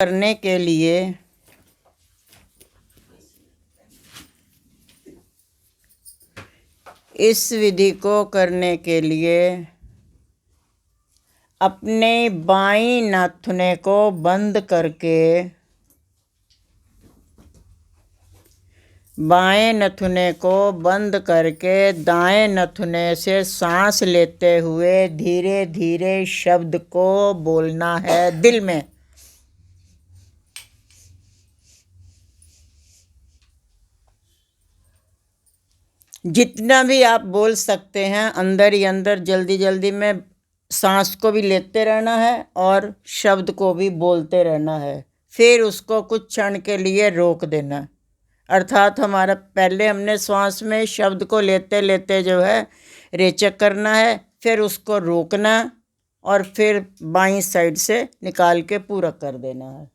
करने के लिए इस विधि को करने के लिए अपने बाईं नाथुने को बंद करके बाएं नथुने को बंद करके दाएं नथुने से सांस लेते हुए धीरे धीरे शब्द को बोलना है दिल में। जितना भी आप बोल सकते हैं अंदर ही अंदर जल्दी जल्दी में सांस को भी लेते रहना है और शब्द को भी बोलते रहना है। फिर उसको कुछ क्षण के लिए रोक देना, अर्थात हमारा पहले हमने श्वास में शब्द को लेते लेते जो है रेचक करना है, फिर उसको रोकना और फिर बाईं साइड से निकाल के पूरा कर देना है।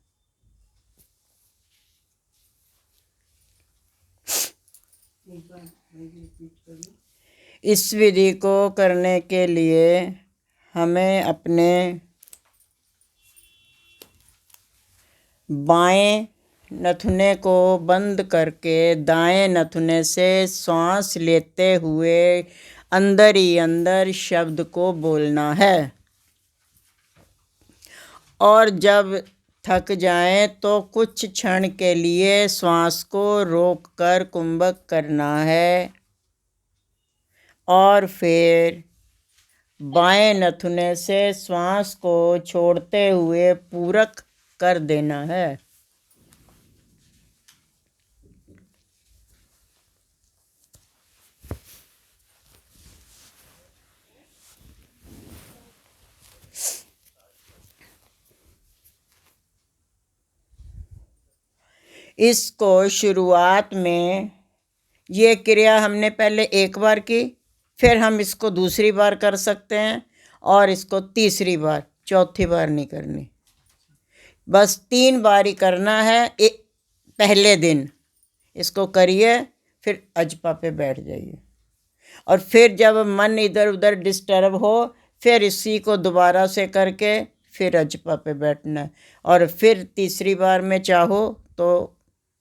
इस विधि को करने के लिए हमें अपने बाएं नथुने को बंद करके दाएं नथुने से सांस लेते हुए अंदर ही अंदर शब्द को बोलना है। और जब थक जाएं तो कुछ क्षण के लिए श्वास को रोककर कुंभक करना है और फिर बाएं नथुने से श्वास को छोड़ते हुए पूरक कर देना है। इसको शुरुआत में ये क्रिया हमने पहले एक बार की, फिर हम इसको दूसरी बार कर सकते हैं और इसको तीसरी बार, चौथी बार नहीं करनी। बस 3 बार ही करना है। पहले दिन इसको करिए, फिर अजपा पे बैठ जाइए और फिर जब मन इधर उधर डिस्टर्ब हो फिर इसी को दोबारा से करके फिर अजपा पे बैठना है। और फिर तीसरी बार में चाहो तो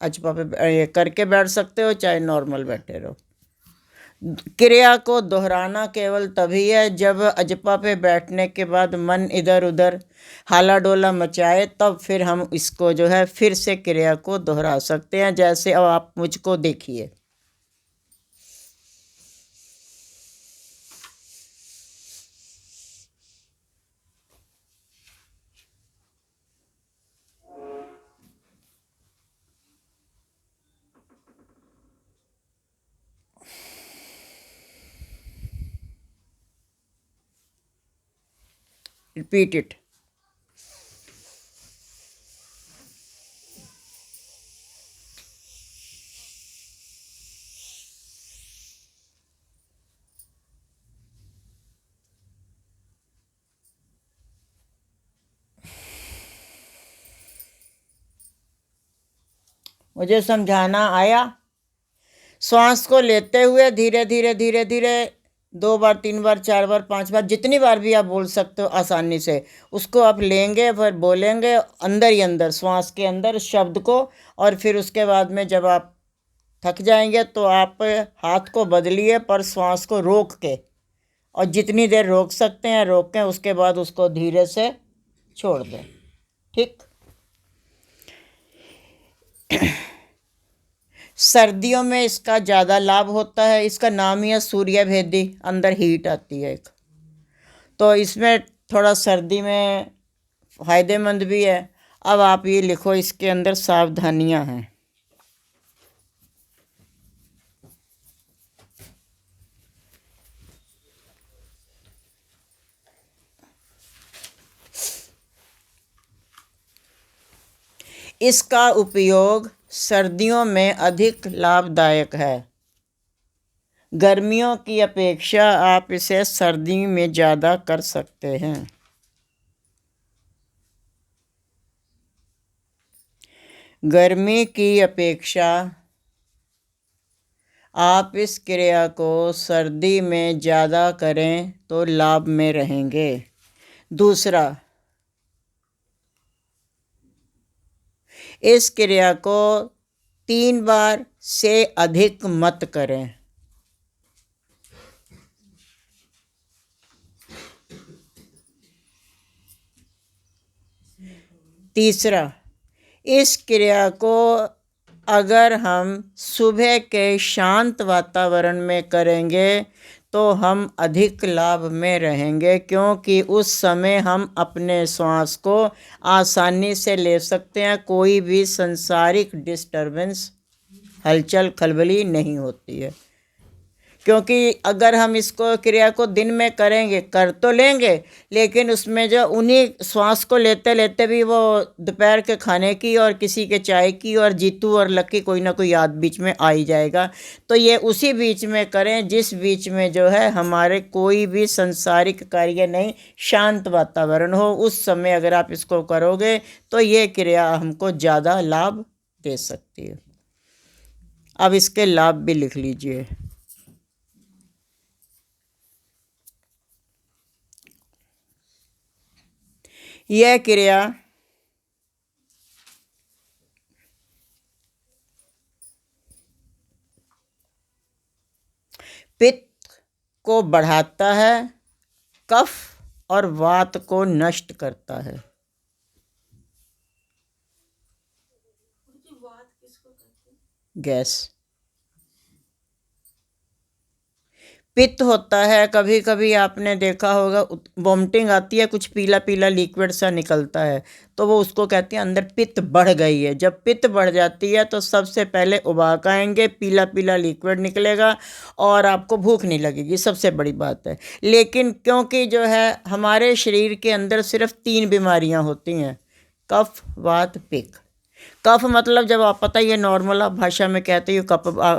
अजपा पे करके बैठ सकते हो, चाहे नॉर्मल बैठे रहो। क्रिया को दोहराना केवल तभी है जब अजपा पे बैठने के बाद मन इधर उधर हाला डोला मचाए, तब फिर हम इसको जो है फिर से क्रिया को दोहरा सकते हैं। जैसे अब आप मुझको देखिए। Repeat it. मुझे समझाना आया? श्वास को लेते हुए धीरे धीरे धीरे धीरे 2 बार 3 बार 4 बार 5 बार जितनी बार भी आप बोल सकते हो आसानी से, उसको आप लेंगे फिर बोलेंगे अंदर ही अंदर श्वास के अंदर शब्द को। और फिर उसके बाद में जब आप थक जाएंगे तो आप हाथ को बदलिए पर श्वास को रोक के, और जितनी देर रोक सकते हैं रोकें, उसके बाद उसको धीरे से छोड़ दें। ठीक। सर्दियों में इसका ज़्यादा लाभ होता है। इसका नाम ही है सूर्य भेदी, अंदर हीट आती है एक, तो इसमें थोड़ा सर्दी में फ़ायदेमंद भी है। अब आप ये लिखो, इसके अंदर सावधानियां हैं। इसका उपयोग सर्दियों में अधिक लाभदायक है। गर्मियों की अपेक्षा आप इसे सर्दी में ज़्यादा कर सकते हैं। गर्मी की अपेक्षा आप इस क्रिया को सर्दी में ज़्यादा करें तो लाभ में रहेंगे। दूसरा, इस क्रिया को 3 बार से अधिक मत करें। तीसरा, इस क्रिया को अगर हम सुबह के शांत वातावरण में करेंगे तो हम अधिक लाभ में रहेंगे, क्योंकि उस समय हम अपने श्वास को आसानी से ले सकते हैं, कोई भी सांसारिक डिस्टर्बेंस, हलचल खलबली नहीं होती है। क्योंकि अगर हम इसको क्रिया को दिन में करेंगे, कर तो लेंगे, लेकिन उसमें जो उन्हीं श्वास को लेते लेते भी वो दोपहर के खाने की और किसी के चाय की और जीतू और लक्की कोई ना कोई याद बीच में आ ही जाएगा। तो ये उसी बीच में करें जिस बीच में जो है हमारे कोई भी सांसारिक कार्य नहीं, शांत वातावरण हो। उस समय अगर आप इसको करोगे तो ये क्रिया हमको ज़्यादा लाभ दे सकती है। अब इसके लाभ भी लिख लीजिए। यह क्रिया पित्त को बढ़ाता है, कफ और वात को नष्ट करता है। गैस, पित्त होता है, कभी कभी आपने देखा होगा वॉमिटिंग आती है, कुछ पीला पीला लिक्विड सा निकलता है, तो वो उसको कहते हैं अंदर पित्त बढ़ गई है। जब पित्त बढ़ जाती है तो सबसे पहले उबाक आएंगे, पीला पीला लिक्विड निकलेगा और आपको भूख नहीं लगेगी, सबसे बड़ी बात है। लेकिन क्योंकि जो है हमारे शरीर के अंदर सिर्फ 3 बीमारियां होती हैं, कफ वात पित्त। कफ मतलब जब आप पता ही है, नॉर्मल आप भाषा में कहते हो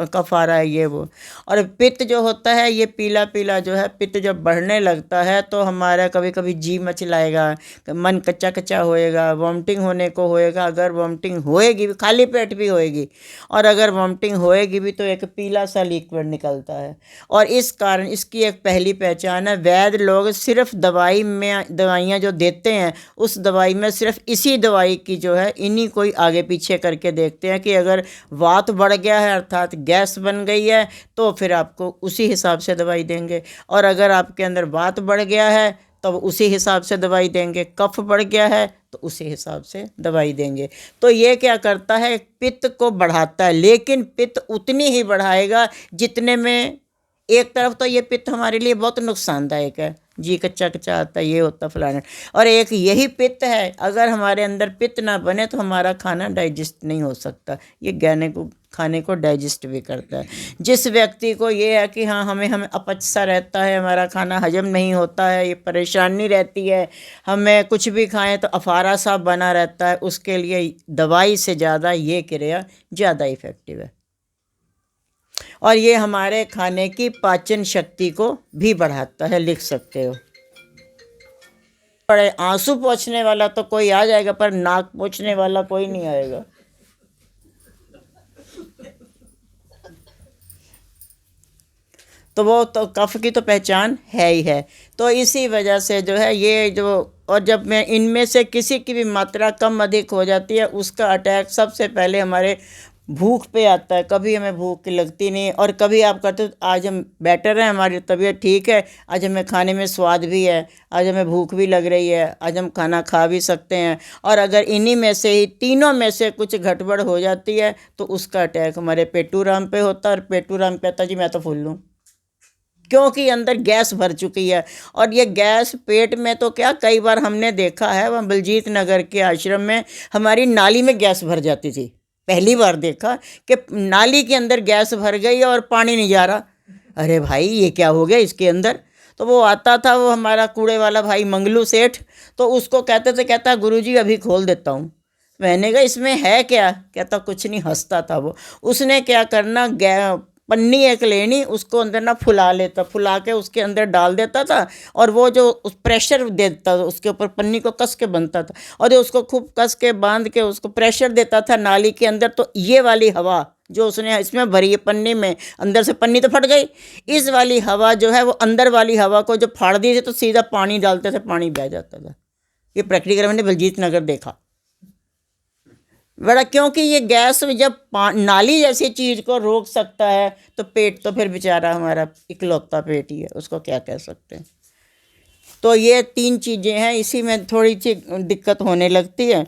कफ आ रहा है ये वो। और पित्त जो होता है ये पीला पीला जो है, पित्त जब बढ़ने लगता है तो हमारा कभी कभी जी मचलाएगा, मन कच्चा कच्चा होएगा, वॉमिटिंग होने को होएगा। अगर वॉमिटिंग होएगी भी, खाली पेट भी होएगी, और अगर वॉमिटिंग होएगी भी तो एक पीला सा लिक्विड निकलता है। और इस कारण इसकी एक पहली पहचान है, वैद्य लोग सिर्फ दवाई में, दवाइयाँ जो देते हैं उस दवाई में सिर्फ इसी दवाई की जो है इन्हीं कोई आगे पीछे करके देखते हैं कि अगर वात बढ़ गया है अर्थात गैस बन गई है तो फिर आपको उसी हिसाब से दवाई देंगे, और अगर आपके अंदर वात बढ़ गया है तो उसी हिसाब से दवाई देंगे, कफ बढ़ गया है तो उसी हिसाब से दवाई देंगे। तो ये क्या करता है, पित्त को बढ़ाता है, लेकिन पित्त उतनी ही बढ़ाएगा जितने में, एक तरफ तो ये पित्त हमारे लिए बहुत नुकसानदायक है, जी कच्चा कच्चा आता है, ये होता फलाना, और एक यही पित्त है, अगर हमारे अंदर पित्त ना बने तो हमारा खाना डाइजेस्ट नहीं हो सकता। ये खाने को डाइजेस्ट भी करता है। जिस व्यक्ति को ये है कि हाँ हमें अपच सा रहता है, हमारा खाना हजम नहीं होता है, ये परेशानी रहती है, हमें कुछ भी खाएं तो अफारा सा बना रहता है, उसके लिए दवाई से ज़्यादा ये क्रिया ज़्यादा इफ़ेक्टिव है। और ये हमारे खाने की पाचन शक्ति को भी बढ़ाता है, लिख सकते हो। बड़े आंसू पोंछने वाला तो कोई आ जाएगा, पर नाक पोंछने वाला कोई नहीं आएगा। तो वो तो कफ की तो पहचान है ही है। तो इसी वजह से जो है ये जो, और जब मैं इनमें से किसी की भी मात्रा कम अधिक हो जाती है उसका अटैक सबसे पहले हमारे भूख पे आता है। कभी हमें भूख लगती नहीं, और कभी आप करते हो आज हम बेटर हैं, हमारी तबीयत ठीक है, आज हमें खाने में स्वाद भी है, आज हमें भूख भी लग रही है, आज हम खाना खा भी सकते हैं। और अगर इन्हीं में से ही तीनों में से कुछ गड़बड़ हो जाती है तो उसका अटैक हमारे पेटूराम पे होता है, और पेटूराम कहता जी मैं तो फूल लूँ, क्योंकि अंदर गैस भर चुकी है। और ये गैस पेट में तो क्या, कई बार हमने देखा है वहाँ बलजीत नगर के आश्रम में हमारी नाली में गैस भर जाती थी। पहली बार देखा कि नाली के अंदर गैस भर गई और पानी नहीं जा रहा। अरे भाई ये क्या हो गया इसके अंदर। तो वो आता था, वो हमारा कूड़े वाला भाई मंगलू सेठ, तो उसको कहते थे, कहता गुरुजी अभी खोल देता हूँ। मैंने कहा इसमें है क्या, कहता कुछ नहीं, हंसता था वो। उसने क्या करना, पन्नी एक लेनी, उसको अंदर ना फुला लेता, फुला के उसके अंदर डाल देता था, और वो जो उस प्रेशर देता था उसके ऊपर, पन्नी को कस के बंधता था, और जो उसको खूब कस के बांध के उसको प्रेशर देता था नाली के अंदर, तो ये वाली हवा जो उसने इसमें भरी है पन्नी में, अंदर से पन्नी तो फट गई, इस वाली हवा जो है वो अंदर वाली हवा को जो फाड़ दी थी तो सीधा पानी डालते थे, पानी बह जाता था। ये प्रैक्टिकल मैंने बलजीत नगर देखा। बड़ा, क्योंकि ये गैस जब नाली जैसी चीज़ को रोक सकता है तो पेट तो फिर बेचारा हमारा इकलौता पेट ही है, उसको क्या कह सकते हैं। तो ये 3 चीज़ें हैं, इसी में थोड़ी सी दिक्कत होने लगती है।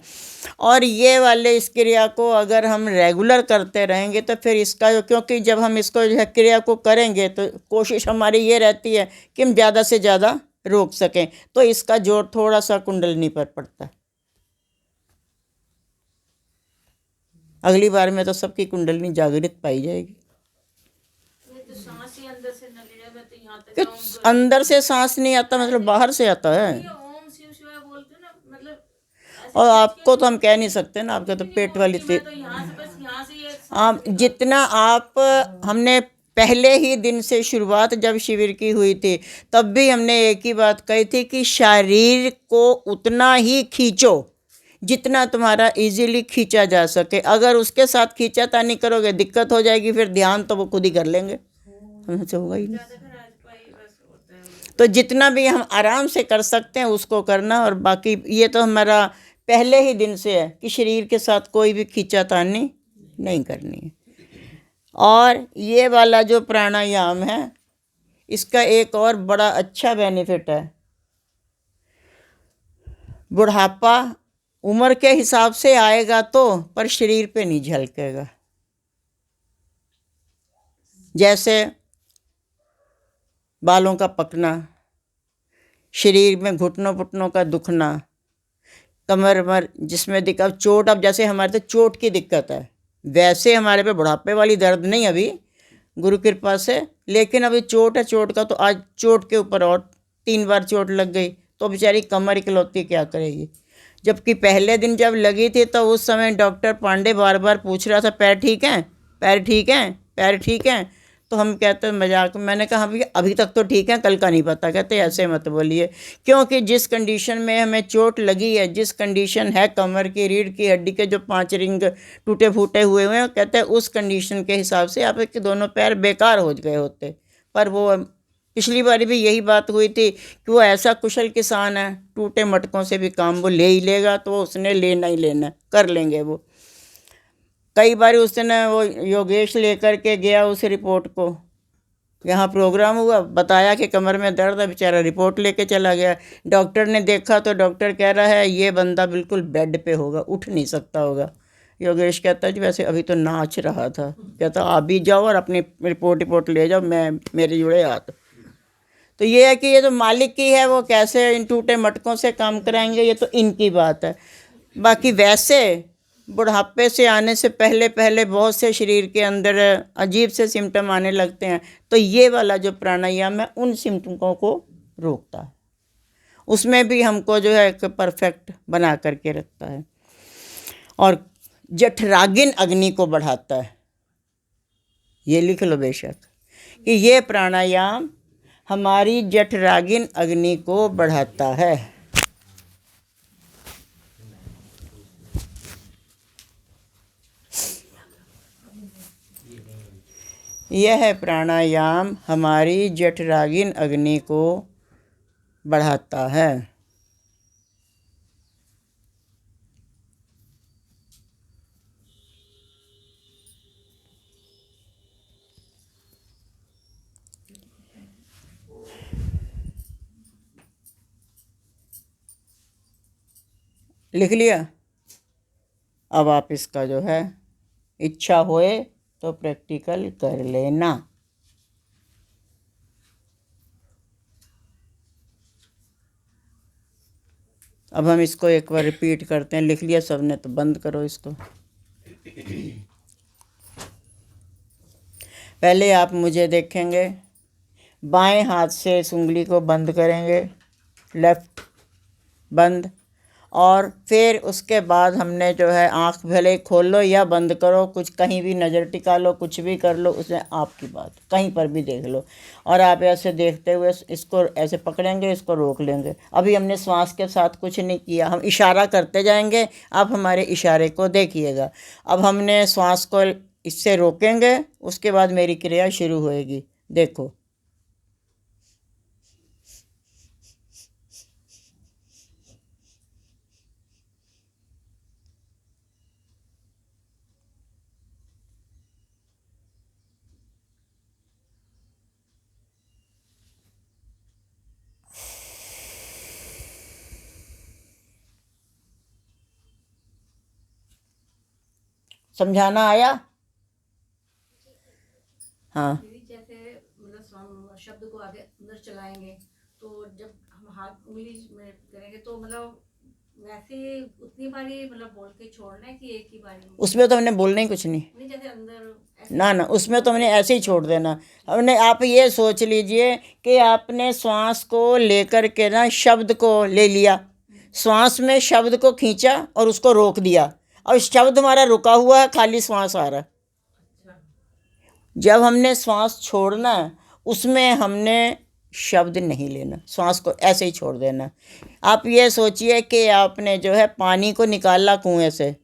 और ये वाले इस क्रिया को अगर हम रेगुलर करते रहेंगे तो फिर इसका क्योंकि जब हम इसको जो है क्रिया को करेंगे तो कोशिश हमारी ये रहती है कि हम ज़्यादा से ज़्यादा रोक सकें, तो इसका जोर थोड़ा सा कुंडलिनी पर पड़ता है। अगली बार में तो सबकी कुंडलिनी जागृत पाई जाएगी। अंदर से सांस नहीं आता, मतलब बाहर से आता है। और आपको तो हम कह नहीं सकते ना, आपके तो पेट वाली थी। आप जितना आप, हमने पहले ही दिन से शुरुआत जब शिविर की हुई थी तब भी हमने एक ही बात कही थी कि शरीर को उतना ही खींचो जितना तुम्हारा इजीली खींचा जा सके। अगर उसके साथ खींचातानी करोगे दिक्कत हो जाएगी, फिर ध्यान तो वो खुद ही कर लेंगे, हमसे होगा ही नहीं। तो जितना भी हम आराम से कर सकते हैं उसको करना। और बाकी ये तो हमारा पहले ही दिन से है कि शरीर के साथ कोई भी खींचातानी नहीं करनी है। और ये वाला जो प्राणायाम है इसका एक और बड़ा अच्छा बेनिफिट है। बुढ़ापा उम्र के हिसाब से आएगा तो, पर शरीर पे नहीं झलकेगा। जैसे बालों का पकना, शरीर में घुटनों पुटनों का दुखना, कमर वमर जिसमें दिक्कत, चोट, अब जैसे हमारे तो चोट की दिक्कत है, वैसे हमारे पे बुढ़ापे वाली दर्द नहीं अभी, गुरु कृपा से। लेकिन अभी चोट है, चोट का तो आज चोट के ऊपर और 3 बार चोट लग गई तो बेचारी कमर इकलौती क्या करेगी। जबकि पहले दिन जब लगी थी तो उस समय डॉक्टर पांडे बार बार पूछ रहा था पैर ठीक हैं, पैर ठीक हैं, पैर ठीक हैं। तो हम कहते मजाक, मैंने कहा भैया अभी तक तो ठीक है, कल का नहीं पता। कहते ऐसे मत बोलिए, क्योंकि जिस कंडीशन में हमें चोट लगी है, जिस कंडीशन है कमर की रीढ़ की हड्डी के जो 5 रिंग टूटे फूटे हुए हुए हैं, कहते हैं उस कंडीशन के हिसाब से आपके दोनों पैर बेकार हो गए होते। पर वो पिछली बार भी यही बात हुई थी कि वो ऐसा कुशल किसान है, टूटे मटकों से भी काम वो ले ही लेगा, तो उसने लेना ही लेना, कर लेंगे वो। कई बार उसने वो योगेश लेकर के गया उस रिपोर्ट को, यहाँ प्रोग्राम हुआ, बताया कि कमर में दर्द है, बेचारा रिपोर्ट लेके चला गया। डॉक्टर ने देखा तो डॉक्टर कह रहा है ये बंदा बिल्कुल बेड पे होगा, उठ नहीं सकता होगा। योगेश कहता है जी वैसे अभी तो नाच रहा था। कहता आप भी जाओ और अपनी रिपोर्ट ले जाओ, मैं मेरे जुड़े हाथ। तो ये है कि ये तो मालिक की है, वो कैसे इन टूटे मटकों से काम कराएंगे, ये तो इनकी बात है। बाकी वैसे बुढ़ापे से आने से पहले पहले बहुत से शरीर के अंदर अजीब से सिम्टम आने लगते हैं, तो ये वाला जो प्राणायाम है उन सिम्टमों को रोकता है, उसमें भी हमको जो है परफेक्ट बना करके रखता है। और जठरागिन अग्नि को बढ़ाता है, ये लिख लो बेशक कि ये प्राणायाम हमारी जठरागिन अग्नि को बढ़ाता है। यह प्राणायाम हमारी जठरागिन अग्नि को बढ़ाता है। लिख लिया? अब आप इसका जो है इच्छा होए तो प्रैक्टिकल कर लेना। अब हम इसको एक बार रिपीट करते हैं। लिख लिया सबने? तो बंद करो इसको। पहले आप मुझे देखेंगे, बाएं हाथ से इस उंगली को बंद करेंगे, लेफ्ट बंद। और फिर उसके बाद हमने जो है आँख भले खोल लो या बंद करो, कुछ कहीं भी नज़र टिका लो, कुछ भी कर लो, उसमें आपकी बात, कहीं पर भी देख लो। और आप ऐसे देखते हुए इसको ऐसे पकड़ेंगे, इसको रोक लेंगे। अभी हमने श्वास के साथ कुछ नहीं किया, हम इशारा करते जाएंगे, आप हमारे इशारे को देखिएगा। अब हमने श्वास को इससे रोकेंगे, उसके बाद मेरी क्रिया शुरू होएगी। देखो, समझाना आया? हाँ। जैसे मतलब हम शब्द को आगे अंदर चलाएंगे तो जब हम हाथ उंगली में करेंगे तो मतलब वैसे उतनी बारी मतलब बोल के छोड़ना है कि एक ही बारी में? उसमें तो हमने बोलना ही कुछ नहीं। नहीं, जैसे अंदर ना ना, उसमें तो हमने ऐसे ही छोड़ देना। हमने, आप ये सोच लीजिए कि आपने श्वास को लेकर के ना शब्द को ले लिया, श्वास में शब्द को खींचा और उसको रोक दिया, और शब्द हमारा रुका हुआ है, खाली श्वास आ रहा है। जब हमने श्वास छोड़ना है उसमें हमने शब्द नहीं लेना, श्वास को ऐसे ही छोड़ देना। आप ये सोचिए कि आपने जो है पानी को निकाला कुएं से,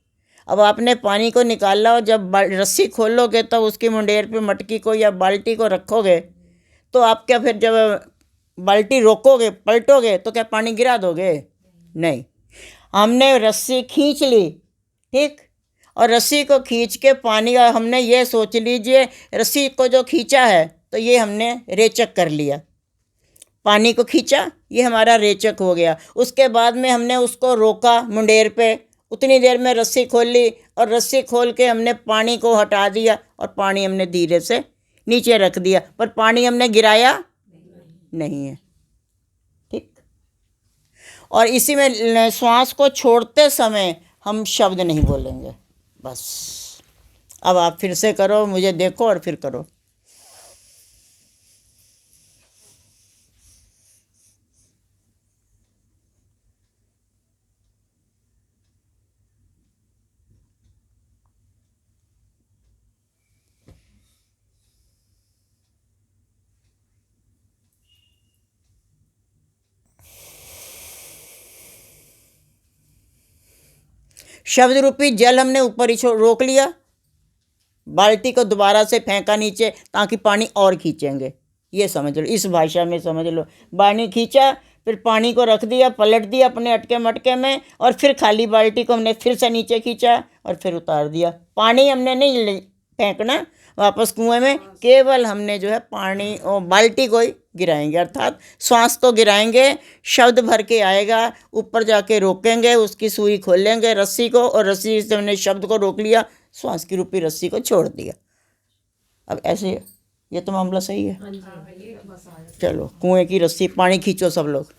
अब आपने पानी को निकाला और जब रस्सी खोलोगे तो उसकी मुंडेर पे मटकी को या बाल्टी को रखोगे तो आप क्या फिर जब बाल्टी रोकोगे पलटोगे तो क्या पानी गिरा दोगे? नहीं। हमने रस्सी खींच ली, ठीक, और रस्सी को खींच के पानी, हमने ये सोच लीजिए रस्सी को जो खींचा है तो ये हमने रेचक कर लिया, पानी को खींचा, ये हमारा रेचक हो गया। उसके बाद में हमने उसको रोका मुंडेर पे, उतनी देर में रस्सी खोल ली और रस्सी खोल के हमने पानी को हटा दिया और पानी हमने धीरे से नीचे रख दिया, पर पानी हमने गिराया नहीं है, ठीक। और इसी में श्वास को छोड़ते समय हम शब्द नहीं बोलेंगे, बस। अब आप फिर से करो, मुझे देखो और फिर करो। शब्द रूपी जल हमने ऊपर ही रोक लिया, बाल्टी को दोबारा से फेंका नीचे ताकि पानी और खींचेंगे, ये समझ लो, इस भाषा में समझ लो। पानी खींचा, फिर पानी को रख दिया, पलट दिया अपने अटके मटके में, और फिर खाली बाल्टी को हमने फिर से नीचे खींचा और फिर उतार दिया। पानी हमने नहीं फेंकना वापस कुएं में, केवल हमने जो है पानी और बाल्टी को ही गिराएंगे, अर्थात श्वास को गिराएंगे, शब्द भर के आएगा, ऊपर जाके रोकेंगे, उसकी सुई खोलेंगे रस्सी को, और रस्सी से हमने शब्द को रोक लिया, श्वास की रूपी रस्सी को छोड़ दिया। अब ऐसे ये तो मामला सही है। चलो कुएं की रस्सी, पानी खींचो सब लोग।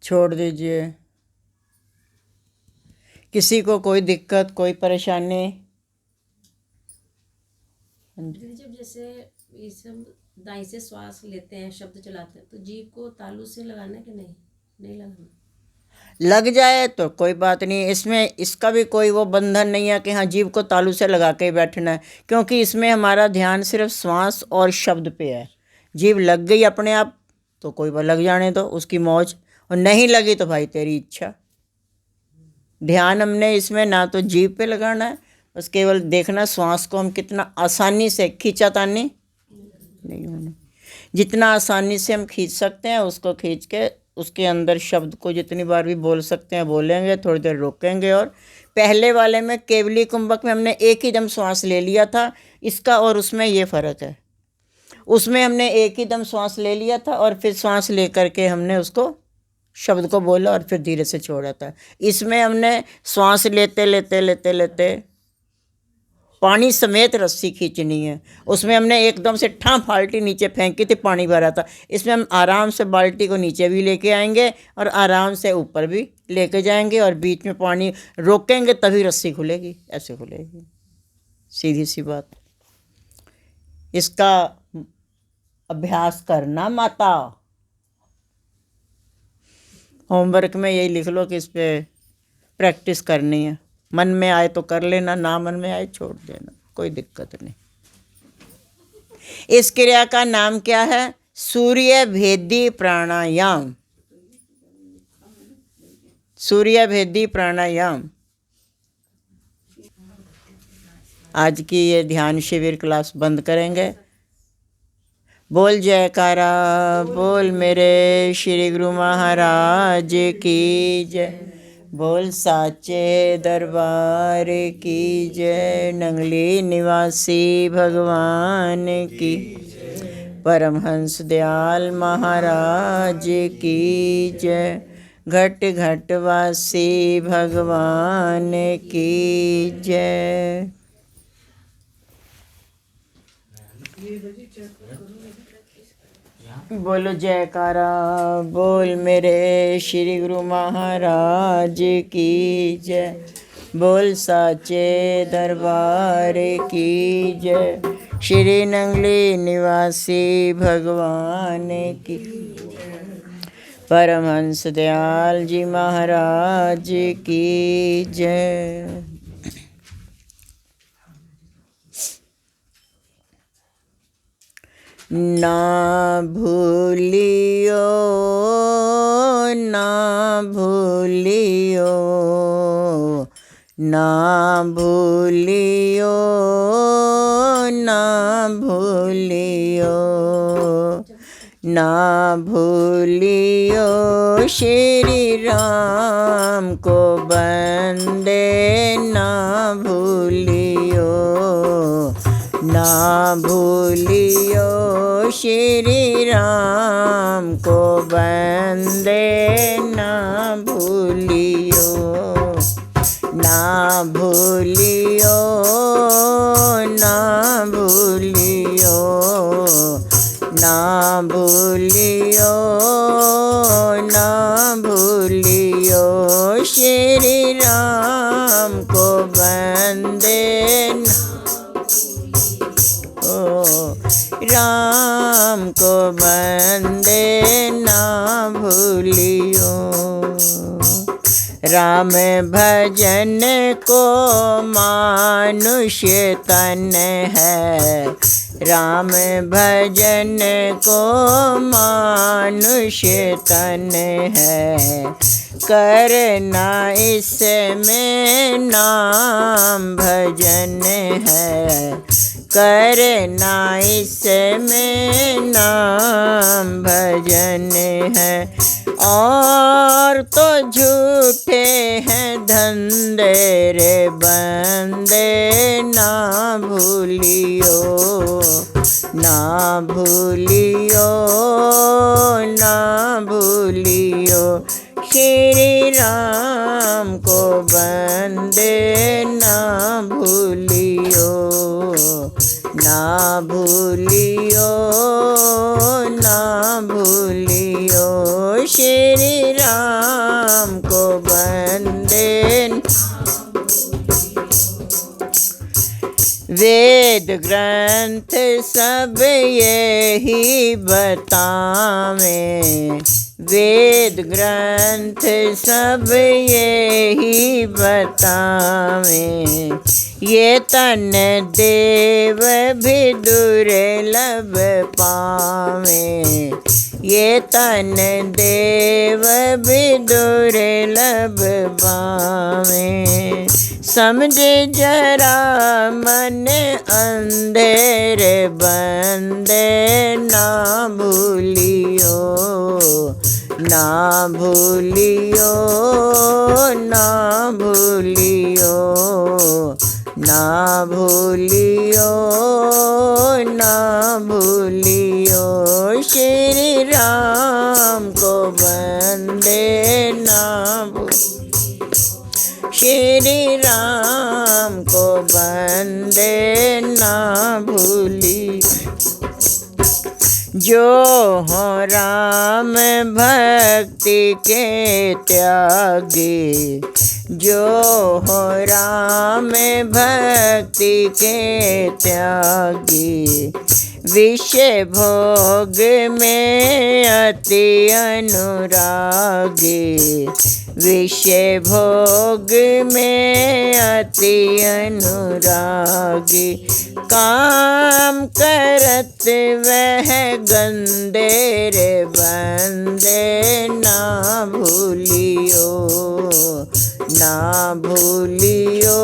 छोड़ दीजिए। किसी को कोई दिक्कत, कोई परेशानी? जब जैसे इस दाई से श्वास लेते हैं, शब्द चलाते हैं, तो जीभ को तालू से लगाना है कि नहीं? नहीं लगाना। लग जाए तो कोई बात नहीं, इसमें इसका भी कोई वो बंधन नहीं है कि हाँ जीभ को तालू से लगा के बैठना है, क्योंकि इसमें हमारा ध्यान सिर्फ श्वास और शब्द पे है। जीभ लग गई अपने आप तो कोई बात, लग जाने तो उसकी मौज, और नहीं लगी तो भाई तेरी इच्छा। ध्यान हमने इसमें ना तो जीभ पे लगाना है, बस केवल देखना श्वास को हम कितना आसानी से, खींचातानी नहीं होने, जितना आसानी से हम खींच सकते हैं उसको खींच के उसके अंदर शब्द को जितनी बार भी बोल सकते हैं बोलेंगे, थोड़ी देर रोकेंगे। और पहले वाले में केवली कुंभक में हमने एक ही दम श्वास ले लिया था, इसका और उसमें ये फ़र्क है। उसमें हमने एक ही दम श्वास ले लिया था और फिर श्वास ले करके हमने उसको शब्द को बोला और फिर धीरे से छोड़ा था। इसमें हमने श्वास लेते लेते लेते लेते पानी समेत रस्सी खींचनी है। उसमें हमने एकदम से ठां फाल्टी नीचे फेंकी थी, पानी भरा था। इसमें हम आराम से बाल्टी को नीचे भी लेके आएंगे और आराम से ऊपर भी लेके जाएंगे, और बीच में पानी रोकेंगे तभी रस्सी खुलेगी, ऐसे खुलेगी, सीधी सी बात। इसका अभ्यास करना माता। होमवर्क में यही लिख लो कि इस पर प्रैक्टिस करनी है। मन में आए तो कर लेना, ना मन में आए छोड़ देना, कोई दिक्कत नहीं। इस क्रिया का नाम क्या है? सूर्य भेदी प्राणायाम। सूर्य भेदी प्राणायाम। आज की ये ध्यान शिविर क्लास बंद करेंगे। बोल जयकारा, बोल मेरे श्री गुरु महाराज की जय, बोल साचे दरबार की जय, नंगली निवासी भगवान की। परमहंस दयाल महाराज की जय। घट घट वासी भगवान की जय। बोलो जयकारा बोल मेरे श्री गुरु महाराज की जय। बोल साचे दरबार की जय। श्री नंगली निवासी भगवान की। परमहंस दयाल जी महाराज की जय। ना भूलियो ना भूलियो ना भूलियो ना भूलियो ना भूलियो श्री राम को बंदे ना भूलियो ना भूलियो श्री राम को बंदे ना भूलियो ना भूलियो ना भूलियो ना भूलियो ना भूलियो श्री राम को बंदे राम को बंदे ना भूलियो। राम भजन को मानुष्य तन है। राम भजन को मानुष्य तन है। करना इसमें नाम भजन है। करना इसमें नाम भजन है। और तो झूठे हैं धंधे रे बंदे ना भूलियो ना भूलियो ना भूलियो श्री राम को बंदे ना भूलियो ना भूलियो ना भूलियो श्री राम को बंदे। वेद ग्रंथ सब यही बतावें। वेद ग्रंथ सब यही बतावें। ये तन देव भी दुर्लभ पावें। ये तन देव भी दुर्लभ पावें। समझे जरा मन अंधेरे बंदे ना भूलियो ना भूलियो ना भूलियो ना भूलियो ना भूलियो श्री राम को बंदे ना श्री राम को बंदे ना भूली। जो हो राम भक्ति के त्यागी। जो हो राम भक्ति के त्यागी। विषय भोग में अति अनुरागी। विषय भोग में अति अनुरागी। काम करत वह गंदे रे बंदे ना भूलियो ना भूलियो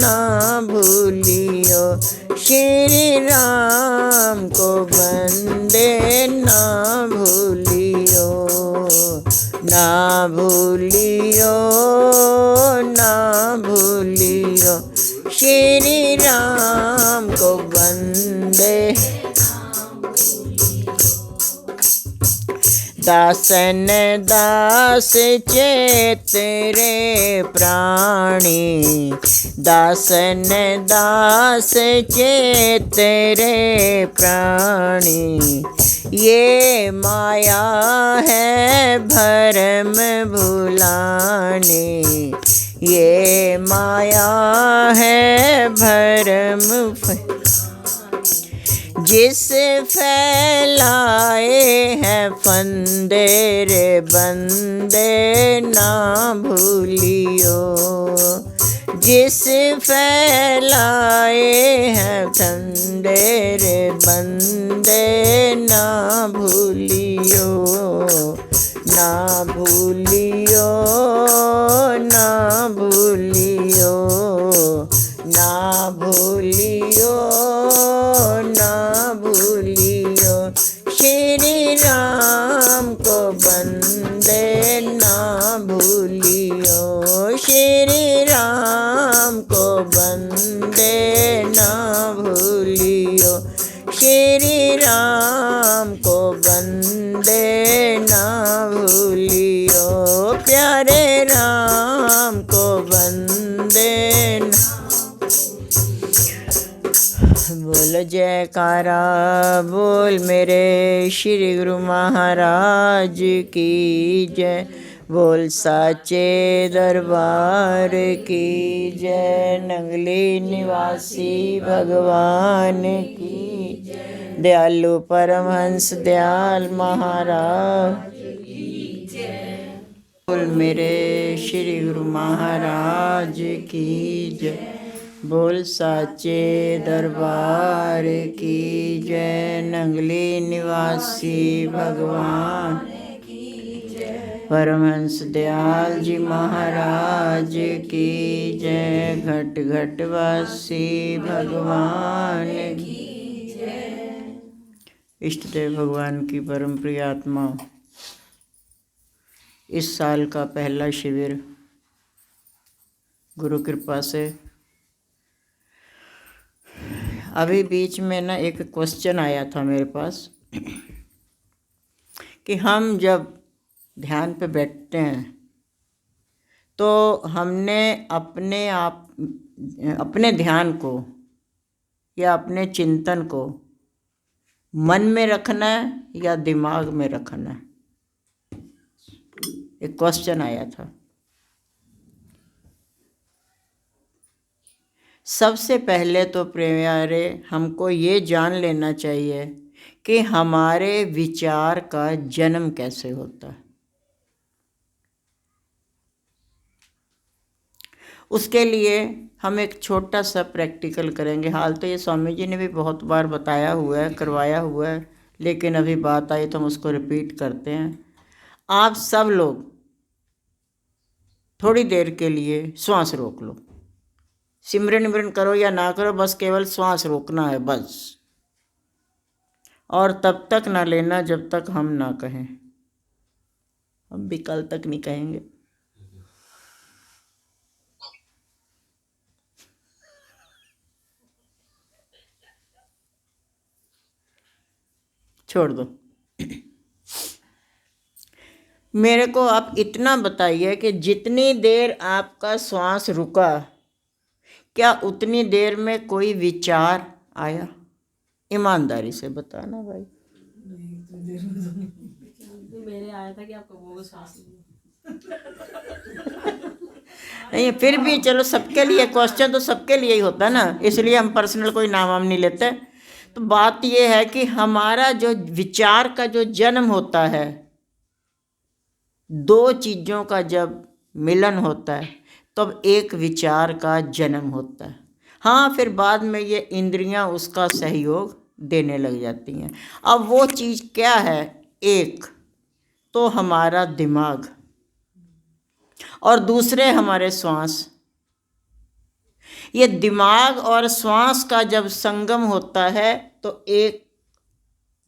ना भूलियो श्री राम को बंदे ना भूलियो ना भूलियो ना भूलियो श्री राम को बंदे दासन दास चेत रे प्राणी, दासन दास चेत रे प्राणी। ये माया है भरम भुलाने, ये माया है भरम जिस फैलाए हैं फंदे रे बंदे ना भूलियो, जिस फैलाए हैं फंदे रे बंदे ना भूलियो, ना भूलियो, ना भूलियो, ना भूलियो, ना भूलियो। श्री राम को बंदे ना भूलियो, श्री राम को बंदे ना भूलियो, श्री राम को बंदे ना भूलियो, प्यारे राम को बंदे ना। बोल जयकारा बोल मेरे श्री गुरु महाराज की जय, बोल साचे दरबार की जय, नंगली निवासी भगवान की जय, दयालु परमहंस दयाल महाराज की जय, बोल मेरे श्री गुरु महाराज की जय, बोल साचे दरबार की जय, नंगली निवासी भगवान की जय, परमहंस दयाल जी महाराज की जय, घट घट वासी भगवान की जय। इष्ट देव भगवान की परम प्रिय आत्मा, इस साल का पहला शिविर गुरु कृपा से, अभी बीच में ना एक क्वेश्चन आया था मेरे पास कि हम जब ध्यान पे बैठते हैं तो हमने अपने ध्यान को या अपने चिंतन को मन में रखना है या दिमाग में रखना है। एक क्वेश्चन आया था। सबसे पहले तो प्यारे हमको ये जान लेना चाहिए कि हमारे विचार का जन्म कैसे होता है। उसके लिए हम एक छोटा सा प्रैक्टिकल करेंगे। हाल तो ये स्वामी जी ने भी बहुत बार बताया हुआ है, करवाया हुआ है, लेकिन अभी बात आई तो हम उसको रिपीट करते हैं। आप सब लोग थोड़ी देर के लिए श्वास रोक लो। सिमरन विमरन करो या ना करो, बस केवल श्वास रोकना है बस। और तब तक ना लेना जब तक हम ना कहें। हम भी कल तक नहीं कहेंगे। छोड़ दो। मेरे को आप इतना बताइए कि जितनी देर आपका श्वास रुका, क्या उतनी देर में कोई विचार आया? ईमानदारी से बताना भाई। मेरे आया था कि आपको वो सांस नहीं, फिर भी चलो, सबके लिए क्वेश्चन तो सबके लिए ही होता है ना, इसलिए हम पर्सनल कोई नाम वाम नहीं लेते। तो बात ये है कि हमारा जो विचार का जो जन्म होता है, दो चीज़ों का जब मिलन होता है तब एक विचार का जन्म होता है। हाँ, फिर बाद में ये इंद्रियां उसका सहयोग देने लग जाती हैं। अब वो चीज़ क्या है? एक तो हमारा दिमाग और दूसरे हमारे श्वास। ये दिमाग और श्वास का जब संगम होता है तो एक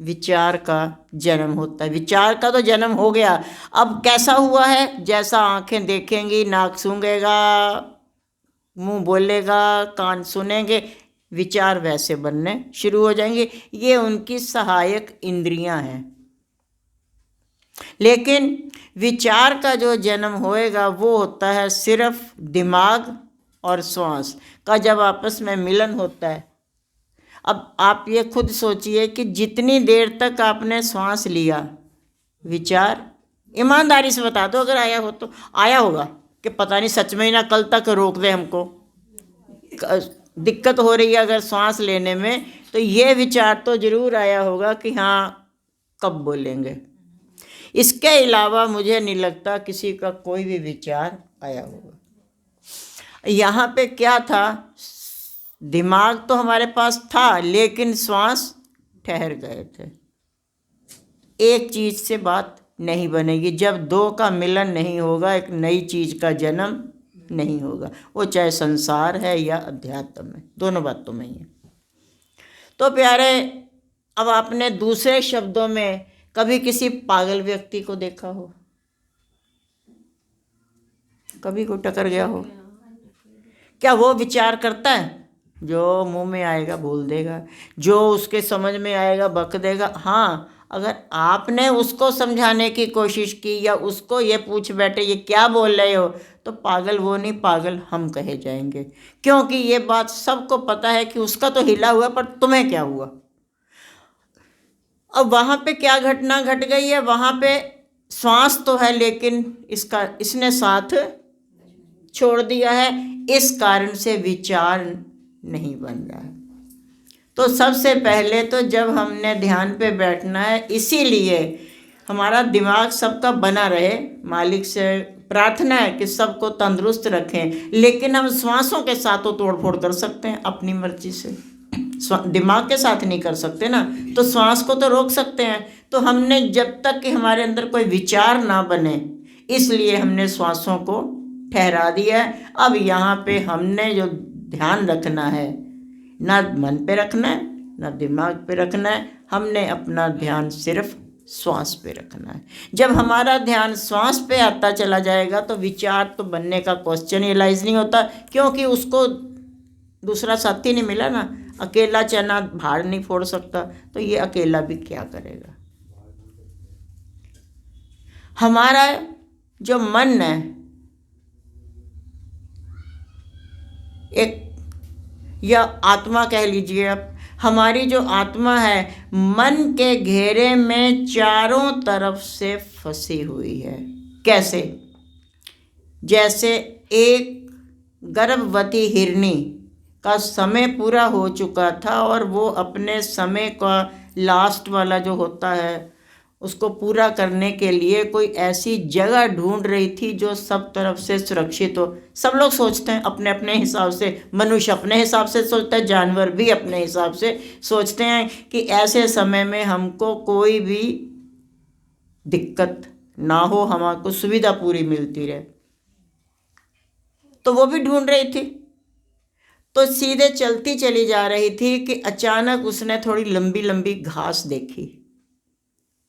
विचार का जन्म होता है। विचार का तो जन्म हो गया। अब कैसा हुआ है? जैसा आंखें देखेंगी, नाक सूंघेगा, मुंह बोलेगा, कान सुनेंगे, विचार वैसे बनने शुरू हो जाएंगे। ये उनकी सहायक इंद्रियां हैं। लेकिन विचार का जो जन्म होएगा वो होता है सिर्फ दिमाग और श्वास का जब आपस में मिलन होता है। अब आप ये खुद सोचिए कि जितनी देर तक आपने श्वास लिया, विचार ईमानदारी से बता दो अगर आया हो तो, आया होगा कि पता नहीं सच में ही ना कल तक रोक दे हमको, दिक्कत हो रही है अगर सांस लेने में, तो ये विचार तो जरूर आया होगा कि हाँ कब बोलेंगे। इसके अलावा मुझे नहीं लगता किसी का कोई भी विचार आया होगा। यहाँ पे क्या था, दिमाग तो हमारे पास था लेकिन श्वास ठहर गए थे। एक चीज से बात नहीं बनेगी, जब दो का मिलन नहीं होगा एक नई चीज का जन्म नहीं होगा, वो चाहे संसार है या अध्यात्म है, दोनों बातों में ही है। तो प्यारे, अब आपने दूसरे शब्दों में कभी किसी पागल व्यक्ति को देखा हो, कभी कोई टकर गया हो, क्या वो विचार करता है? जो मुंह में आएगा बोल देगा, जो उसके समझ में आएगा बक देगा। हाँ, अगर आपने उसको समझाने की कोशिश की या उसको ये पूछ बैठे ये क्या बोल रहे हो, तो पागल वो नहीं, पागल हम कहे जाएंगे, क्योंकि ये बात सबको पता है कि उसका तो हिला हुआ पर तुम्हें क्या हुआ। अब वहाँ पे क्या घटना घट गई है, वहाँ पे श्वास तो है लेकिन इसने साथ छोड़ दिया है, इस कारण से विचार नहीं बन रहा है। तो सबसे पहले तो जब हमने ध्यान पे बैठना है, इसीलिए हमारा दिमाग सबका बना रहे, मालिक से प्रार्थना है कि सबको तंदुरुस्त रखें, लेकिन हम श्वासों के साथ तो तोड़ फोड़ कर सकते हैं अपनी मर्जी से, दिमाग के साथ नहीं कर सकते ना, तो श्वास को तो रोक सकते हैं। तो हमने जब तक कि हमारे अंदर कोई विचार ना बने, इसलिए हमने श्वासों को ठहरा दिया है। अब यहाँ पे हमने जो ध्यान रखना है, ना मन पे रखना है ना दिमाग पे रखना है, हमने अपना ध्यान सिर्फ श्वास पे रखना है। जब हमारा ध्यान श्वास पे आता चला जाएगा तो विचार तो बनने का क्वेश्चन ही राइज नहीं होता, क्योंकि उसको दूसरा साथी नहीं मिला ना। अकेला चना भाड़ नहीं फोड़ सकता, तो ये अकेला भी क्या करेगा। हमारा जो मन है, एक या आत्मा कह लीजिए, अब हमारी जो आत्मा है मन के घेरे में चारों तरफ से फंसी हुई है। कैसे? जैसे एक गर्भवती हिरनी का समय पूरा हो चुका था और वो अपने समय का लास्ट वाला जो होता है उसको पूरा करने के लिए कोई ऐसी जगह ढूंढ रही थी जो सब तरफ से सुरक्षित हो। सब लोग सोचते हैं अपने अपने हिसाब से, मनुष्य अपने हिसाब से सोचता है, जानवर भी अपने हिसाब से सोचते हैं कि ऐसे समय में हमको कोई भी दिक्कत ना हो, हमको सुविधा पूरी मिलती रहे। तो वो भी ढूंढ रही थी, तो सीधे चलती चली जा रही थी कि अचानक उसने थोड़ी लंबी लंबी घास देखी,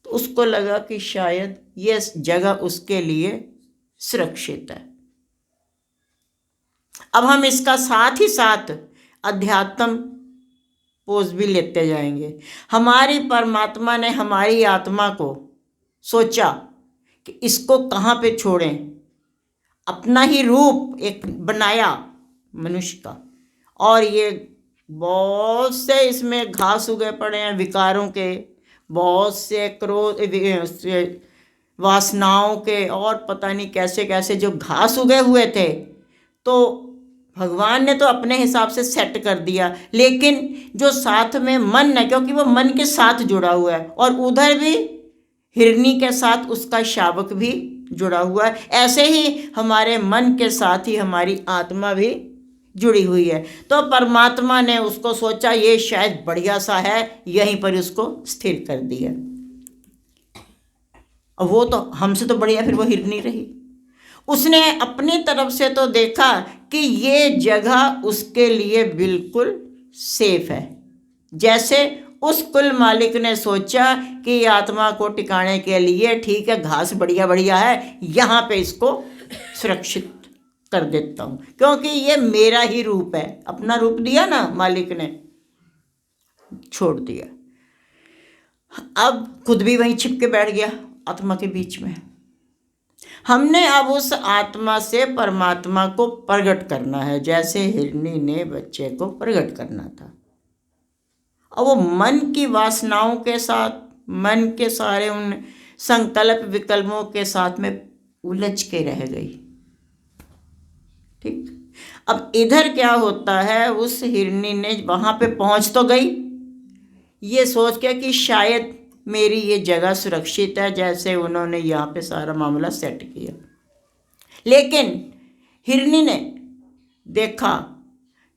तो उसको लगा कि शायद ये जगह उसके लिए सुरक्षित है। अब हम इसका साथ ही साथ अध्यात्म पोज भी लेते जाएंगे। हमारी परमात्मा ने हमारी आत्मा को सोचा कि इसको कहाँ पे छोड़ें, अपना ही रूप एक बनाया मनुष्य का, और ये बहुत से इसमें घास उगे पड़े हैं विकारों के, बहुत से क्रोध वासनाओं के, और पता नहीं कैसे कैसे जो घास उगे हुए थे। तो भगवान ने तो अपने हिसाब से सेट कर दिया, लेकिन जो साथ में मन है, क्योंकि वो मन के साथ जुड़ा हुआ है, और उधर भी हिरनी के साथ उसका शावक भी जुड़ा हुआ है, ऐसे ही हमारे मन के साथ ही हमारी आत्मा भी जुड़ी हुई है। तो परमात्मा ने उसको सोचा ये शायद बढ़िया सा है, यहीं पर उसको स्थिर कर दिया। और वो तो हमसे तो बढ़िया फिर वो हिरनी रही। उसने अपनी तरफ से तो देखा कि ये जगह उसके लिए बिल्कुल सेफ है। जैसे उस कुल मालिक ने सोचा कि आत्मा को टिकाने के लिए ठीक है, घास बढ़िया बढ़िया है, यहाँ पे इसको सुरक्षित कर देता हूँ, क्योंकि ये मेरा ही रूप है। अपना रूप दिया ना मालिक ने, छोड़ दिया। अब खुद भी वहीं छिप के बैठ गया आत्मा के बीच में। हमने अब उस आत्मा से परमात्मा को प्रकट करना है, जैसे हिरनी ने बच्चे को प्रकट करना था। अब वो मन की वासनाओं के साथ, मन के सारे उन संकल्प विकल्पों के साथ में उलझ के रह गई। ठीक, अब इधर क्या होता है, उस हिरनी ने वहां पे पहुंच तो गई ये सोच के कि शायद मेरी ये जगह सुरक्षित है, जैसे उन्होंने यहाँ पे सारा मामला सेट किया। लेकिन हिरनी ने देखा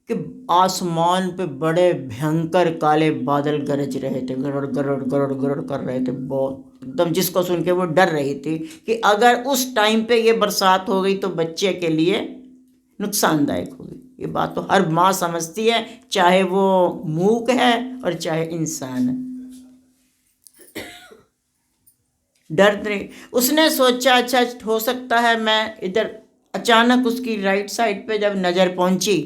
कि आसमान पे बड़े भयंकर काले बादल गरज रहे थे, गरड़ गरड़ गरड़ गरड़ कर रहे थे, बहुत एकदम, जिसको सुन के वो डर रही थी कि अगर उस टाइम पे ये बरसात हो गई तो बच्चे के लिए नुकसानदायक होगी। ये बात तो हर माँ समझती है, चाहे वो मूक है और चाहे इंसान है। डर नहीं, उसने सोचा अच्छा हो सकता है मैं इधर। अचानक उसकी राइट साइड पे जब नज़र पहुंची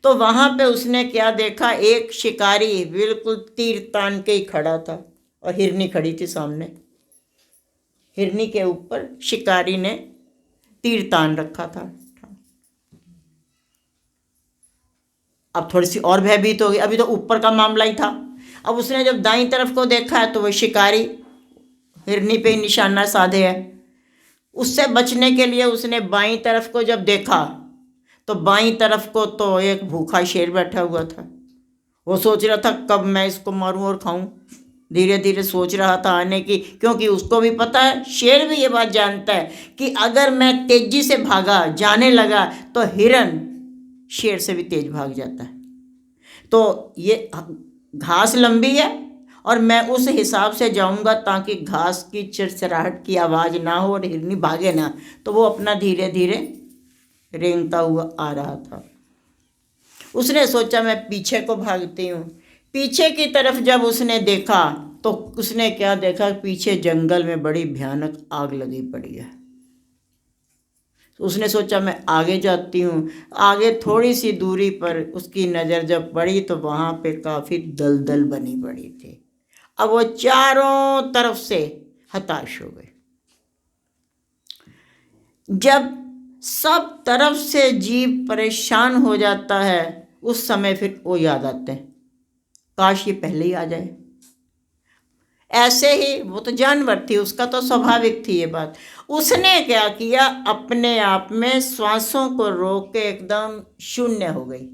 तो वहां पे उसने क्या देखा, एक शिकारी बिल्कुल तीर तान के ही खड़ा था और हिरनी खड़ी थी सामने। हिरनी के ऊपर शिकारी ने तीर तान रखा था। अब थोड़ी सी और भयभीत हो गई, अभी तो ऊपर का मामला ही था। अब उसने जब दाईं तरफ को देखा है तो वह शिकारी हिरनी पे ही निशाना साधे है। उससे बचने के लिए उसने बाईं तरफ को जब देखा तो बाईं तरफ को तो एक भूखा शेर बैठा हुआ था। वो सोच रहा था कब मैं इसको मारूं और खाऊं। धीरे धीरे सोच रहा था आने की, क्योंकि उसको भी पता है, शेर भी ये बात जानता है कि अगर मैं तेजी से भागा जाने लगा तो हिरन शेर से भी तेज भाग जाता है। तो ये घास लंबी है और मैं उस हिसाब से जाऊंगा ताकि घास की चिरचिराहट की आवाज़ ना हो और हिरनी भागे ना। तो वो अपना धीरे धीरे रेंगता हुआ आ रहा था। उसने सोचा मैं पीछे को भागती हूँ। पीछे की तरफ जब उसने देखा तो उसने क्या देखा, पीछे जंगल में बड़ी भयानक आग लगी पड़ी है। उसने सोचा मैं आगे जाती हूँ। आगे थोड़ी सी दूरी पर उसकी नज़र जब पड़ी तो वहाँ पे काफ़ी दलदल बनी पड़ी थी। अब वो चारों तरफ से हताश हो गए। जब सब तरफ से जीव परेशान हो जाता है उस समय फिर वो याद आते हैं, काश ये पहले ही आ जाए। ऐसे ही वो तो जानवर थी, उसका तो स्वाभाविक थी ये बात। उसने क्या किया, अपने आप में श्वासों को रोक के एकदम शून्य हो गई।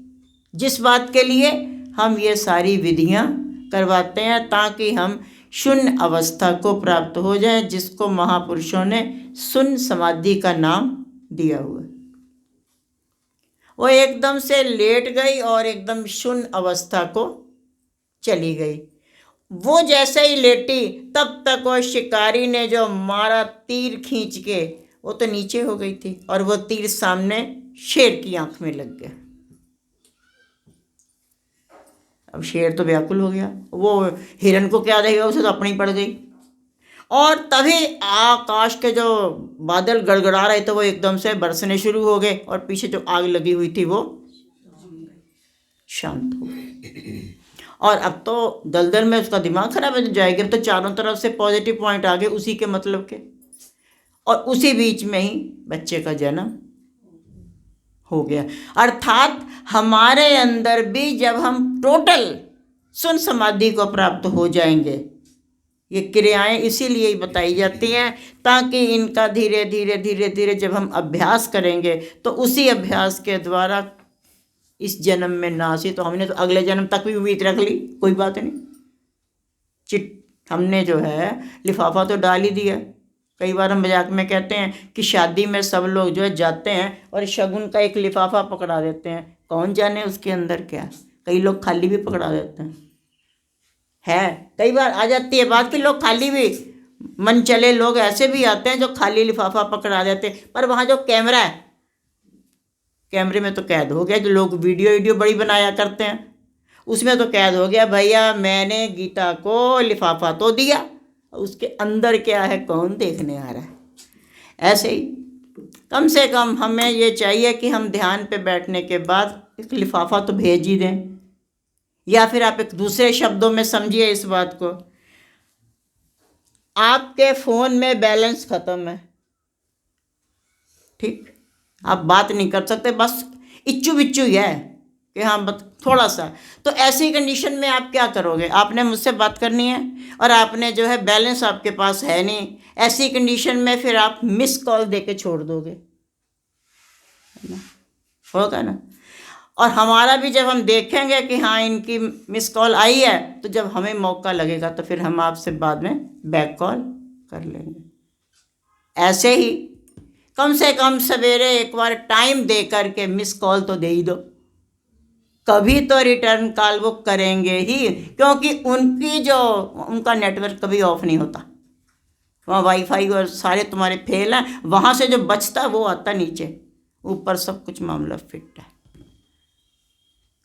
जिस बात के लिए हम ये सारी विधियां करवाते हैं ताकि हम शून्य अवस्था को प्राप्त हो जाए, जिसको महापुरुषों ने शून्य समाधि का नाम दिया हुआ है। वो एकदम से लेट गई और एकदम शून्य अवस्था को चली गई। वो जैसे ही लेटी तब तक वो शिकारी ने जो मारा तीर खींच के, वो तो नीचे हो गई थी और वो तीर सामने शेर की आंख में लग गया। अब शेर तो व्याकुल हो गया, वो हिरन को क्या देगा, उसे तो अपनी पड़ गई। और तभी आकाश के जो बादल गड़गड़ा रहे थे वो एकदम से बरसने शुरू हो गए और पीछे जो आग लगी हुई थी वो शांत हो गई। और अब तो दलदल में उसका दिमाग खराब हो जाएगा। तो चारों तरफ से पॉजिटिव पॉइंट आ गए उसी के मतलब के, और उसी बीच में ही बच्चे का जन्म हो गया। अर्थात हमारे अंदर भी जब हम टोटल शून्य समाधि को प्राप्त हो जाएंगे, ये क्रियाएं इसीलिए ही बताई जाती हैं ताकि इनका धीरे धीरे धीरे धीरे जब हम अभ्यास करेंगे तो उसी अभ्यास के द्वारा इस जन्म में ना सी तो हमने तो अगले जन्म तक भी उम्मीद रख ली, कोई बात नहीं। हमने जो है लिफाफा तो डाल ही दिया। कई बार हम मजाक में कहते हैं कि शादी में सब लोग जो है जाते हैं और शगुन का एक लिफाफा पकड़ा देते हैं, कौन जाने उसके अंदर क्या। कई लोग खाली भी पकड़ा देते हैं, है कई बार आ जाती है बात कि लोग खाली भी, मन चले लोग ऐसे भी आते हैं जो खाली लिफाफा पकड़ा देते हैं। पर वहाँ जो कैमरा है, कैमरे में तो कैद हो गया। जो लोग वीडियो बड़ी बनाया करते हैं उसमें तो कैद हो गया, भैया मैंने गीता को लिफाफा तो दिया, उसके अंदर क्या है कौन देखने आ रहा है। ऐसे ही कम से कम हमें ये चाहिए कि हम ध्यान पे बैठने के बाद एक लिफाफा तो भेज ही दें, या फिर आप एक दूसरे शब्दों में समझिए इस बात को, आपके फ़ोन में बैलेंस ख़त्म है, ठीक, आप बात नहीं कर सकते, बस इच्चू बिच्चू ही है कि हाँ बस थोड़ा सा। तो ऐसी कंडीशन में आप क्या करोगे? आपने मुझसे बात करनी है और आपने जो है बैलेंस आपके पास है नहीं, ऐसी कंडीशन में फिर आप मिस कॉल दे के छोड़ दोगे, है ना? होगा ना? और हमारा भी जब हम देखेंगे कि हाँ इनकी मिस कॉल आई है, तो जब हमें मौका लगेगा तो फिर हम आपसे बाद में बैक कॉल कर लेंगे। ऐसे ही कम से कम सवेरे एक बार टाइम दे करके मिस कॉल तो दे ही दो, कभी तो रिटर्न कॉल वो करेंगे ही, क्योंकि उनका नेटवर्क कभी ऑफ नहीं होता, वहाँ वाईफाई और सारे तुम्हारे फेल हैं, वहाँ से जो बचता है वो आता नीचे, ऊपर सब कुछ मामला फिट है।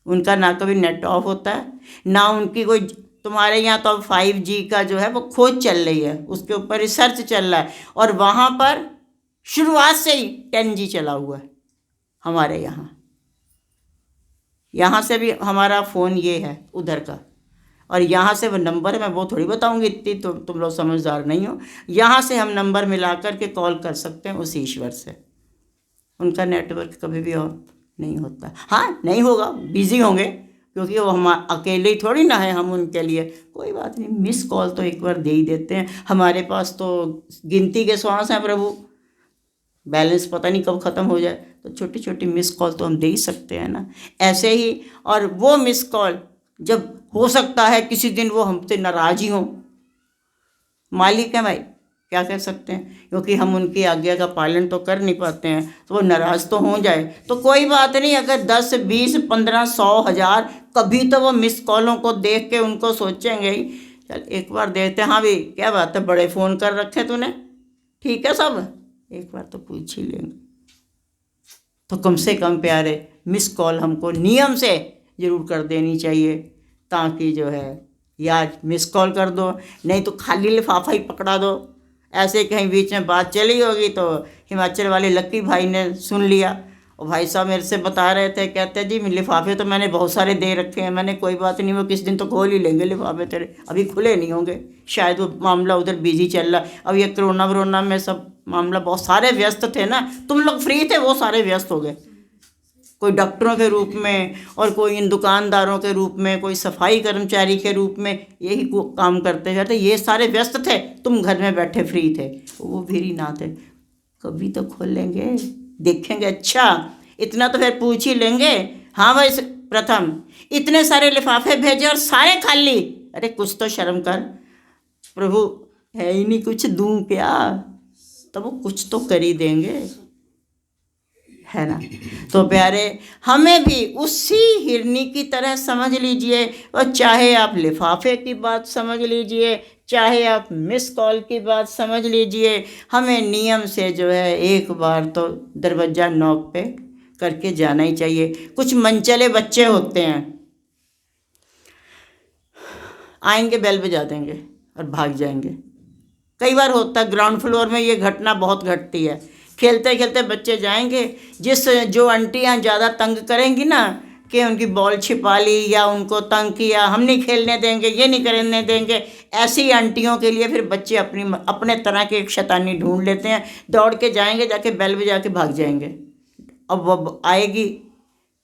उनका ना कभी नेट ऑफ होता है, ना उनकी कोई, तुम्हारे यहाँ तो अब 5G का जो है वो खोज चल रही है, उसके ऊपर रिसर्च चल रहा है, और वहाँ पर शुरुआत से ही 10G चला हुआ है हमारे यहाँ से भी हमारा फ़ोन ये है उधर का, और यहाँ से वो नंबर मैं वो थोड़ी बताऊँगी, इतनी तो तुम लोग समझदार नहीं हो। यहाँ से हम नंबर मिला कर के कॉल कर सकते हैं उस ईश्वर से, उनका नेटवर्क कभी भी ऑफ नहीं होता। हाँ नहीं होगा, बिज़ी होंगे, क्योंकि वो हम अकेले ही थोड़ी ना है हम उनके लिए। कोई बात नहीं, मिस कॉल तो एक बार दे ही देते हैं, हमारे पास तो गिनती के श्वास हैं प्रभु, बैलेंस पता नहीं कब ख़त्म हो जाए, तो छोटी छोटी मिस कॉल तो हम दे ही सकते हैं ना। ऐसे ही, और वो मिस कॉल जब हो सकता है किसी दिन वो हमसे नाराज़ ही हों, मालिक हैं भाई, क्या कर सकते हैं, क्योंकि हम उनकी आज्ञा का पालन तो कर नहीं पाते हैं, तो वो नाराज़ तो हो जाए तो कोई बात नहीं। अगर 10, 20, 15, 100, 1000, कभी तो वो मिस कॉलों को देख के उनको सोचेंगे ही, चल एक बार देखते हैं, हाँ भाई क्या बात है, बड़े फ़ोन कर रखे तूने, ठीक है सब, एक बार तो पूछ ही लेंगे। तो कम से कम प्यारे मिस कॉल हमको नियम से ज़रूर कर देनी चाहिए, ताकि जो है या मिस कॉल कर दो, नहीं तो खाली लिफाफा ही पकड़ा दो। ऐसे कहीं बीच में बात चली होगी तो हिमाचल वाले लक्की भाई ने सुन लिया, और भाई साहब मेरे से बता रहे थे, कहते जी लिफाफे तो मैंने बहुत सारे दे रखे हैं। मैंने कोई बात नहीं, वो किस दिन तो खोल ही लेंगे लिफाफे तेरे, अभी खुले नहीं होंगे, शायद वो मामला उधर बिजी चल रहा। अब ये कोरोना में सब मामला, बहुत सारे व्यस्त थे ना, तुम लोग फ्री थे, वो सारे व्यस्त हो गए, कोई डॉक्टरों के रूप में और कोई इन दुकानदारों के रूप में, कोई सफाई कर्मचारी के रूप में, यही काम करते जाते, ये सारे व्यस्त थे, तुम घर में बैठे फ्री थे, वो भी ना थे। कभी तो खोलेंगे, देखेंगे, अच्छा इतना तो फिर पूछ ही लेंगे। हाँ भाई प्रथम इतने सारे लिफाफे भेजे और सारे खाली, अरे कुछ तो शर्म कर प्रभु, है ही नहीं कुछ, दूं क्या, तो वो कुछ तो कर ही देंगे, है ना। तो प्यारे हमें भी उसी हिरनी की तरह समझ लीजिए, और चाहे आप लिफाफे की बात समझ लीजिए, चाहे आप मिस कॉल की बात समझ लीजिए, हमें नियम से जो है एक बार तो दरवाज़ा नॉक पे करके जाना ही चाहिए। कुछ मनचले बच्चे होते हैं, आएंगे बेल बजा देंगे और भाग जाएंगे। कई बार होता है, ग्राउंड फ्लोर में ये घटना बहुत घटती है, खेलते खेलते बच्चे जाएंगे, जो आंटियाँ ज़्यादा तंग करेंगी ना कि उनकी बॉल छिपा ली या उनको तंग किया, हम नहीं खेलने देंगे, ये नहीं करने देंगे, ऐसी आंटियों के लिए फिर बच्चे अपने तरह के एक शैतानी ढूंढ लेते हैं, दौड़ के जाएंगे, जाके बेल बजा के भाग जाएंगे। अब वो आएगी,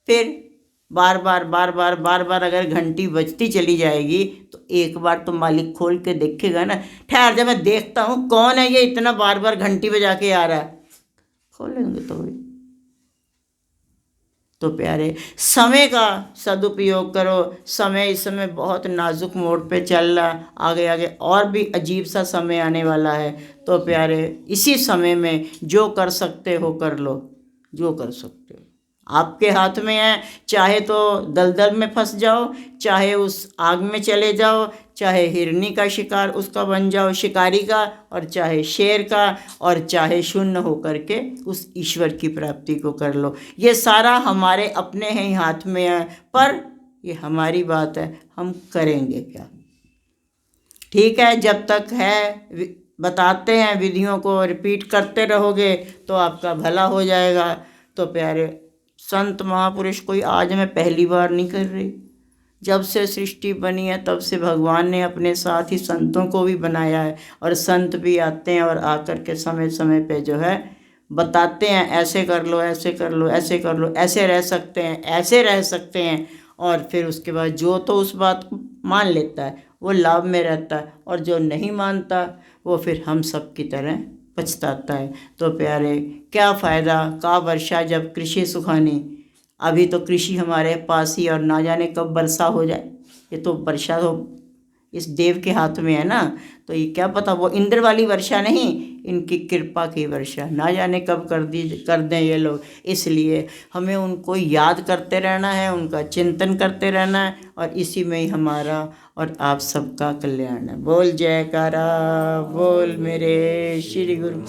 फिर बार बार अगर घंटी बजती चली जाएगी तो एक बार तो मालिक खोल के देखेगा ना, ठहर जा मैं देखता हूँ कौन है ये इतना बार बार घंटी बजा के आ रहा है, खोलेंगे तो भाई। तो प्यारे समय का सदुपयोग करो, समय इस समय बहुत नाजुक मोड़ पे चल रहा, आगे आगे और भी अजीब सा समय आने वाला है। तो प्यारे इसी समय में जो कर सकते हो कर लो, जो कर सकते हो आपके हाथ में है, चाहे तो दलदल में फंस जाओ, चाहे उस आग में चले जाओ, चाहे हिरनी का शिकार उसका बन जाओ, शिकारी का, और चाहे शेर का, और चाहे शून्य होकर के उस ईश्वर की प्राप्ति को कर लो। ये सारा हमारे अपने ही हाथ में है, पर ये हमारी बात है, हम करेंगे क्या। ठीक है, जब तक है बताते हैं, विधियों को रिपीट करते रहोगे तो आपका भला हो जाएगा। तो प्यारे संत महापुरुष कोई आज मैं पहली बार नहीं कर रही, जब से सृष्टि बनी है तब से भगवान ने अपने साथ ही संतों को भी बनाया है, और संत भी आते हैं और आकर के समय समय पे जो है बताते हैं, ऐसे कर लो, ऐसे कर लो, ऐसे कर लो, ऐसे रह सकते हैं, ऐसे रह सकते हैं। और फिर उसके बाद जो तो उस बात को मान लेता है वो लाभ में रहता है, और जो नहीं मानता वो फिर हम सब की तरह पछताता है। तो प्यारे, क्या फ़ायदा का वर्षा जब कृषि सुखानी। अभी तो कृषि हमारे पास ही, और ना जाने कब वर्षा हो जाए। ये तो वर्षा तो इस देव के हाथ में है ना, तो ये क्या पता, वो इंद्र वाली वर्षा नहीं, इनकी कृपा की वर्षा ना जाने कब कर दें ये लोग। इसलिए हमें उनको याद करते रहना है, उनका चिंतन करते रहना है, और इसी में ही हमारा और आप सबका कल्याण है। बोल जयकारा, बोल मेरे श्री गुरु,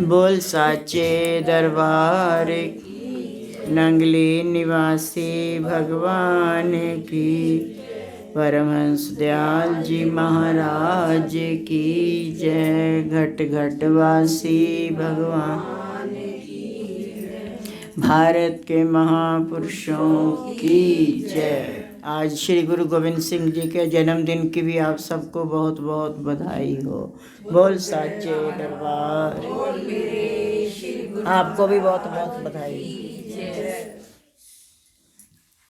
बोल साचे दरबार की, नंगली निवासी भगवान की, परमहंस दयाल जी महाराज की जय। घट घट वासी भगवान, भारत के महापुरुषों की जय। आज श्री गुरु गोविंद सिंह जी के जन्मदिन की भी आप सबको बहुत बहुत बधाई हो। बोल साचे दरबार, आपको भी बहुत बहुत बधाई।